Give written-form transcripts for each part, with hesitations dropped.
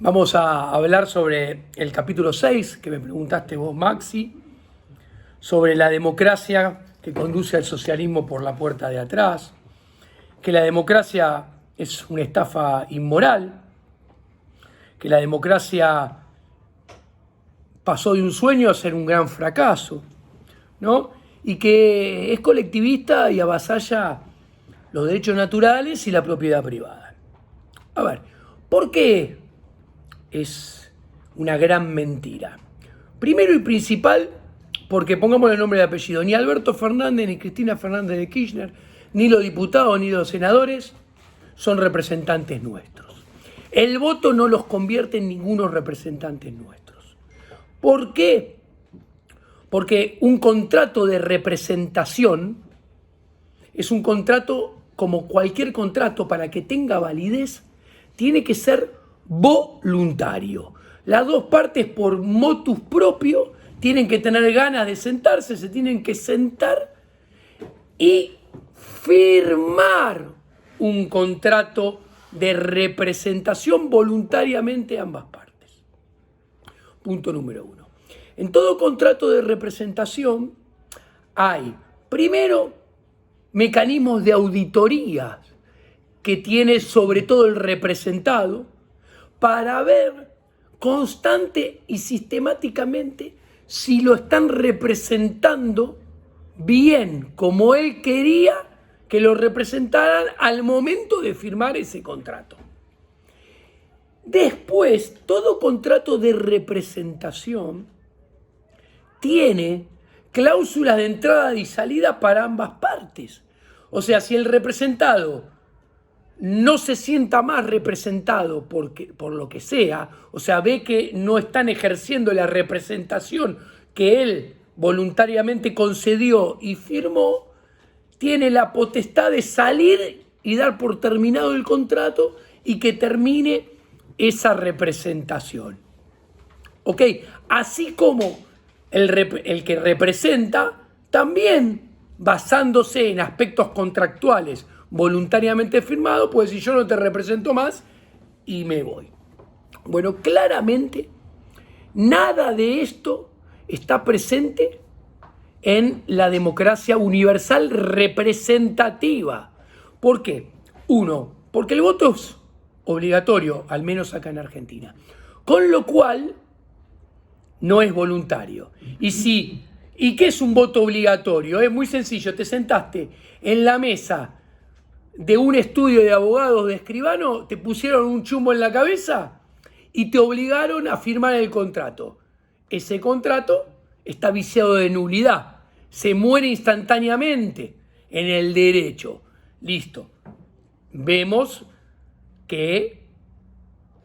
Vamos a hablar sobre el capítulo 6, que me preguntaste vos, Maxi, sobre la democracia que conduce al socialismo por la puerta de atrás, que la democracia es una estafa inmoral, que la democracia pasó de un sueño a ser un gran fracaso, ¿no? Y que es colectivista y avasalla los derechos naturales y la propiedad privada. A ver, ¿por qué es una gran mentira? Primero y principal, porque pongamos el nombre y apellido, ni Alberto Fernández ni Cristina Fernández de Kirchner, ni los diputados ni los senadores son representantes nuestros. El voto no los convierte en ningunos representantes nuestros. ¿Por qué? Porque un contrato de representación es un contrato, como cualquier contrato, para que tenga validez, tiene que ser voluntario. Las dos partes, por motus propio, tienen que tener ganas de sentarse, se tienen que sentar y firmar un contrato de representación voluntariamente a ambas partes. Punto número 1. En todo contrato de representación hay, primero, mecanismos de auditoría que tiene sobre todo el representado para ver constante y sistemáticamente si lo están representando bien, como él quería que lo representaran al momento de firmar ese contrato. Después, todo contrato de representación tiene cláusulas de entrada y salida para ambas partes. O sea, si el representado no se sienta más representado por lo que sea, o sea, ve que no están ejerciendo la representación que él voluntariamente concedió y firmó, tiene la potestad de salir y dar por terminado el contrato y que termine esa representación. ¿Ok? Así como el que representa, también basándose en aspectos contractuales voluntariamente firmados, puede decir yo no te represento más y me voy. Bueno, claramente nada de esto está presente en la democracia universal representativa. ¿Por qué? Uno, porque el voto es obligatorio, al menos acá en Argentina, con lo cual no es voluntario. ¿Y qué es un voto obligatorio? Es muy sencillo, te sentaste en la mesa de un estudio de abogados de escribano, te pusieron un chumbo en la cabeza y te obligaron a firmar el contrato. Ese contrato está viciado de nulidad, se muere instantáneamente en el derecho. Listo. Vemos que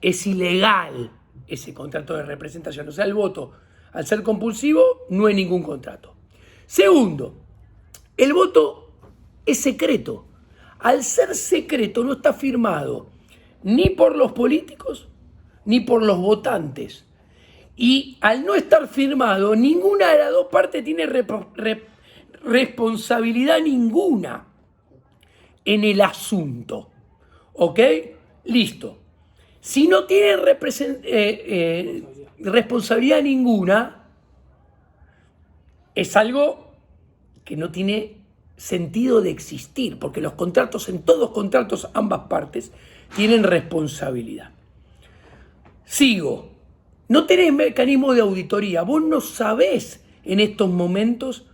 es ilegal ese contrato de representación. O sea, el voto, al ser compulsivo, no es ningún contrato. Segundo, el voto es secreto. Al ser secreto no está firmado ni por los políticos ni por los votantes. Y al no estar firmado, ninguna de las dos partes tiene responsabilidad ninguna en el asunto. ¿Ok? Listo. Si no tiene responsabilidad ninguna, es algo que no tiene sentido de existir, porque los contratos, en todos contratos, ambas partes tienen responsabilidad. Sigo. No tenés mecanismo de auditoría. Vos no sabés en estos momentos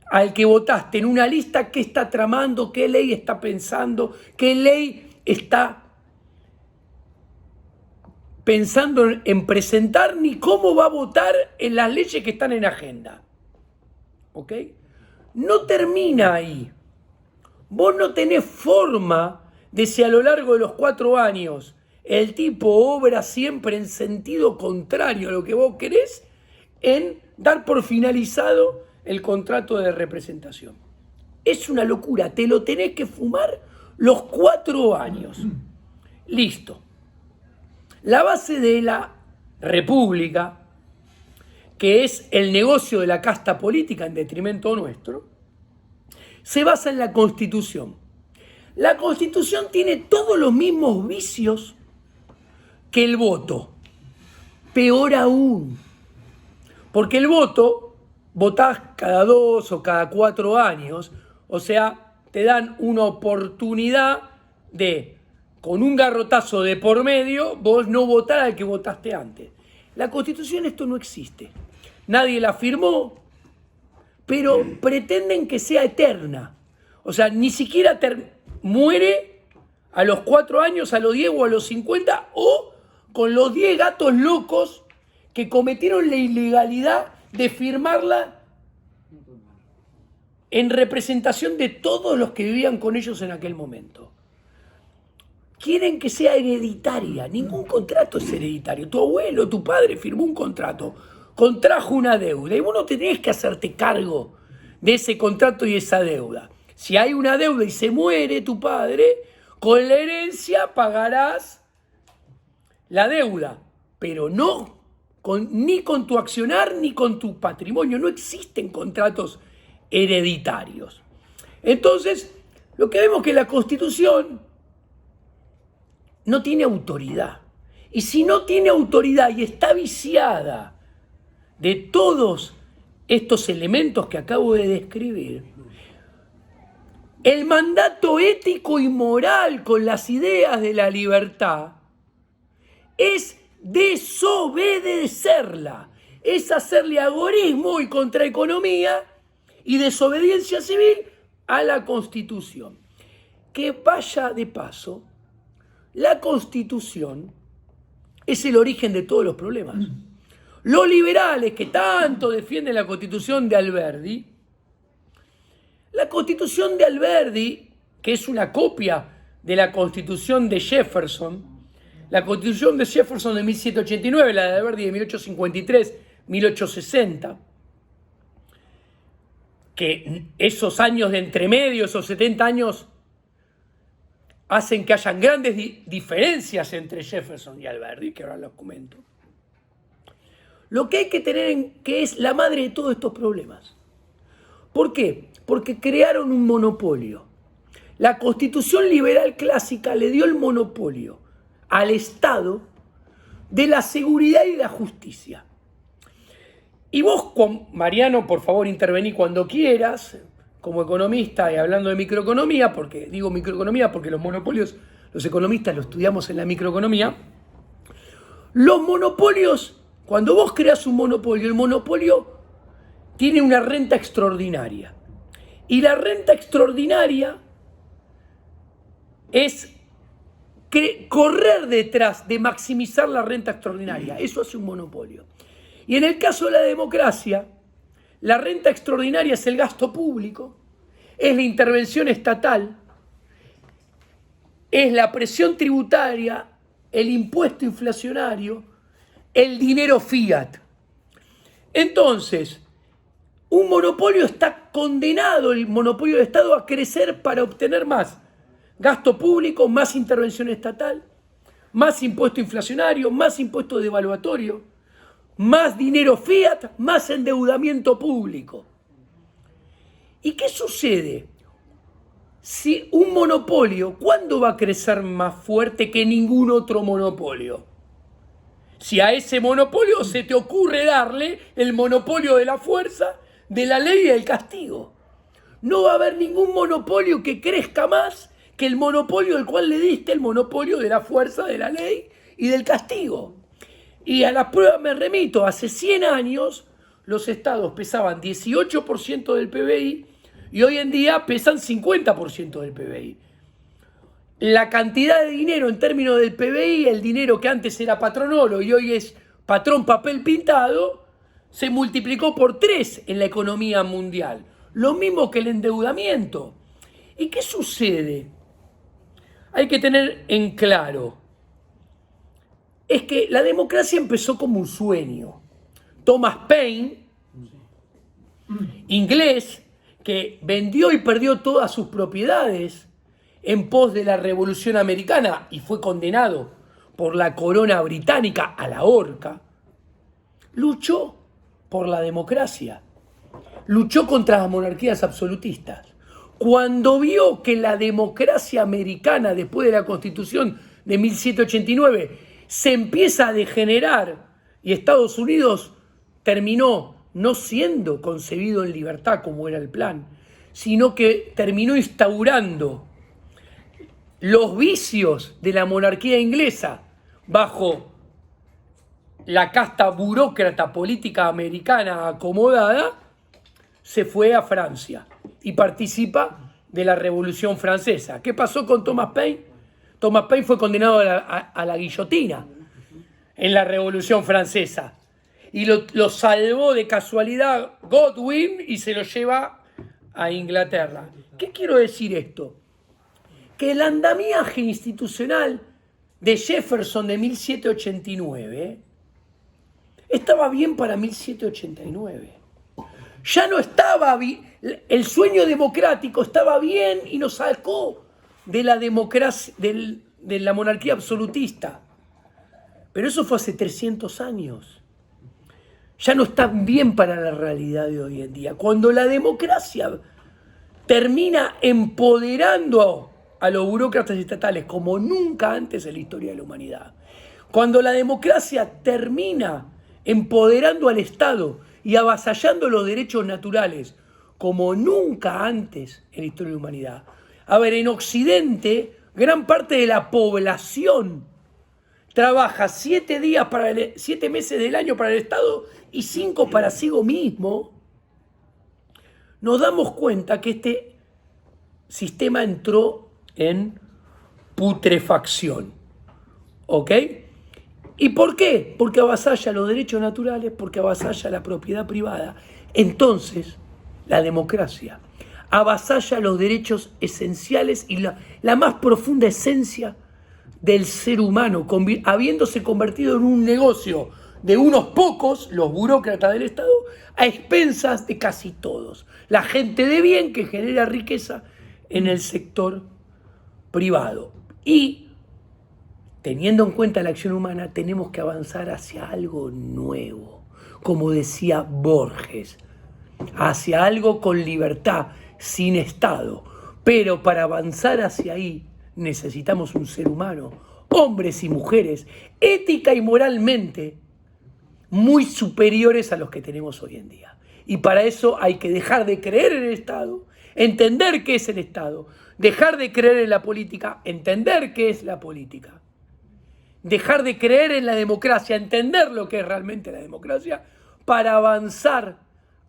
al que votaste en una lista qué está tramando, qué ley está pensando, qué ley está pensando en presentar, ni cómo va a votar en las leyes que están en agenda. ¿Ok? No termina ahí. Vos no tenés forma de si a lo largo de los 4 años el tipo obra siempre en sentido contrario a lo que vos querés, en dar por finalizado el contrato de representación. Es una locura, te lo tenés que fumar los 4 años. Listo. La base de la República, que es el negocio de la casta política en detrimento nuestro, se basa en la Constitución. La Constitución tiene todos los mismos vicios que el voto. peor aún, porque el voto, votás cada 2 o cada 4 años, o sea, te dan una oportunidad de, con un garrotazo de por medio, vos no votar al que votaste antes. La Constitución esto no existe. Nadie la firmó, pero pretenden que sea eterna. O sea, ni siquiera muere a los 4 años, a los 10 o a los 50, o con los 10 gatos locos que cometieron la ilegalidad de firmarla en representación de todos los que vivían con ellos en aquel momento. Quieren que sea hereditaria. Ningún contrato es hereditario. Tu abuelo, tu padre firmó un contrato, contrajo una deuda y vos no tenés que hacerte cargo de ese contrato y esa deuda. Si hay una deuda y se muere tu padre, con la herencia pagarás la deuda, pero no ni con tu accionar ni con tu patrimonio. No existen contratos hereditarios. Entonces, lo que vemos es que la Constitución no tiene autoridad. Y si no tiene autoridad y está viciada de todos estos elementos que acabo de describir, el mandato ético y moral con las ideas de la libertad es desobedecerla, es hacerle agorismo y contraeconomía y desobediencia civil a la Constitución. Que vaya de paso, la Constitución es el origen de todos los problemas. Los liberales que tanto defienden la Constitución de Alberdi, la Constitución de Alberdi, que es una copia de la Constitución de Jefferson, la Constitución de Jefferson de 1789, la de Alberdi de 1853-1860, que esos años de entremedio, esos 70 años, hacen que hayan grandes diferencias entre Jefferson y Alberdi, que ahora los comento. Lo que hay que tener en que es la madre de todos estos problemas. ¿Por qué? Porque crearon un monopolio. La Constitución liberal clásica le dio el monopolio al Estado de la seguridad y la justicia. Y vos, Mariano, por favor, intervení cuando quieras, como economista y hablando de microeconomía, porque digo microeconomía porque los monopolios, los economistas lo estudiamos en la microeconomía. Los monopolios, cuando vos creas un monopolio, el monopolio tiene una renta extraordinaria. Y la renta extraordinaria es correr detrás de maximizar la renta extraordinaria. Eso hace un monopolio. Y en el caso de la democracia, la renta extraordinaria es el gasto público, es la intervención estatal, es la presión tributaria, el impuesto inflacionario, el dinero fiat. Entonces, un monopolio está condenado, el monopolio del Estado, a crecer para obtener más gasto público, más intervención estatal, más impuesto inflacionario, más impuesto devaluatorio, más dinero fiat, más endeudamiento público. ¿Y qué sucede? Si un monopolio, ¿cuándo va a crecer más fuerte que ningún otro monopolio? Si a ese monopolio se te ocurre darle el monopolio de la fuerza, de la ley y del castigo. No va a haber ningún monopolio que crezca más que el monopolio al cual le diste el monopolio de la fuerza, de la ley y del castigo. Y a las pruebas me remito, hace 100 años los estados pesaban 18% del PBI y hoy en día pesan 50% del PBI. La cantidad de dinero en términos del PBI, el dinero que antes era patronolo y hoy es patrón papel pintado, se multiplicó por 3 en la economía mundial. Lo mismo que el endeudamiento. ¿Y qué sucede? Hay que tener en claro, es que la democracia empezó como un sueño. Thomas Paine, inglés, que vendió y perdió todas sus propiedades en pos de la Revolución Americana y fue condenado por la corona británica a la horca, luchó por la democracia, luchó contra las monarquías absolutistas. Cuando vio que la democracia americana, después de la Constitución de 1789, se empieza a degenerar Y Estados Unidos terminó no siendo concebido en libertad como era el plan, sino que terminó instaurando los vicios de la monarquía inglesa bajo la casta burócrata política americana acomodada, se fue a Francia y participa de la Revolución Francesa. ¿Qué pasó con Thomas Paine? Thomas Paine fue condenado a la guillotina en la Revolución Francesa y lo salvó de casualidad Godwin y se lo lleva a Inglaterra. ¿Qué quiero decir esto? Que el andamiaje institucional de Jefferson de 1789 estaba bien para 1789. Ya no estaba bien, el sueño democrático estaba bien y nos sacó de la democracia, de la monarquía absolutista. Pero eso fue hace 300 años. Ya no está bien para la realidad de hoy en día. Cuando la democracia termina empoderando a los burócratas estatales como nunca antes en la historia de la humanidad. Cuando la democracia termina empoderando al Estado y avasallando los derechos naturales como nunca antes en la historia de la humanidad. A ver, en Occidente, gran parte de la población trabaja 7 meses del año para el Estado y 5 para sí mismo. Nos damos cuenta que este sistema entró en putrefacción. ¿Ok? ¿Y por qué? Porque avasalla los derechos naturales, porque avasalla la propiedad privada. Entonces, la democracia avasalla los derechos esenciales y la más profunda esencia del ser humano, habiéndose convertido en un negocio de unos pocos, los burócratas del Estado, a expensas de casi todos. La gente de bien que genera riqueza en el sector privado. Y teniendo en cuenta la acción humana, tenemos que avanzar hacia algo nuevo, como decía Borges, hacia algo con libertad, sin Estado. Pero para avanzar hacia ahí necesitamos un ser humano, hombres y mujeres, ética y moralmente muy superiores a los que tenemos hoy en día. Y para eso hay que dejar de creer en el Estado, entender qué es el Estado, dejar de creer en la política, entender qué es la política. Dejar de creer en la democracia, entender lo que es realmente la democracia, para avanzar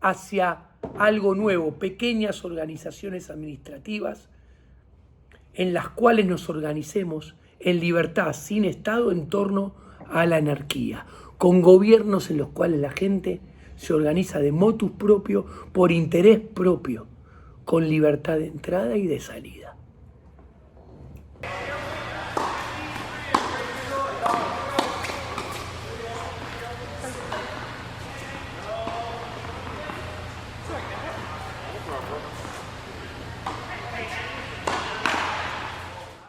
hacia algo nuevo, pequeñas organizaciones administrativas en las cuales nos organicemos en libertad, sin Estado, en torno a la anarquía, con gobiernos en los cuales la gente se organiza de motus propio, por interés propio, con libertad de entrada y de salida.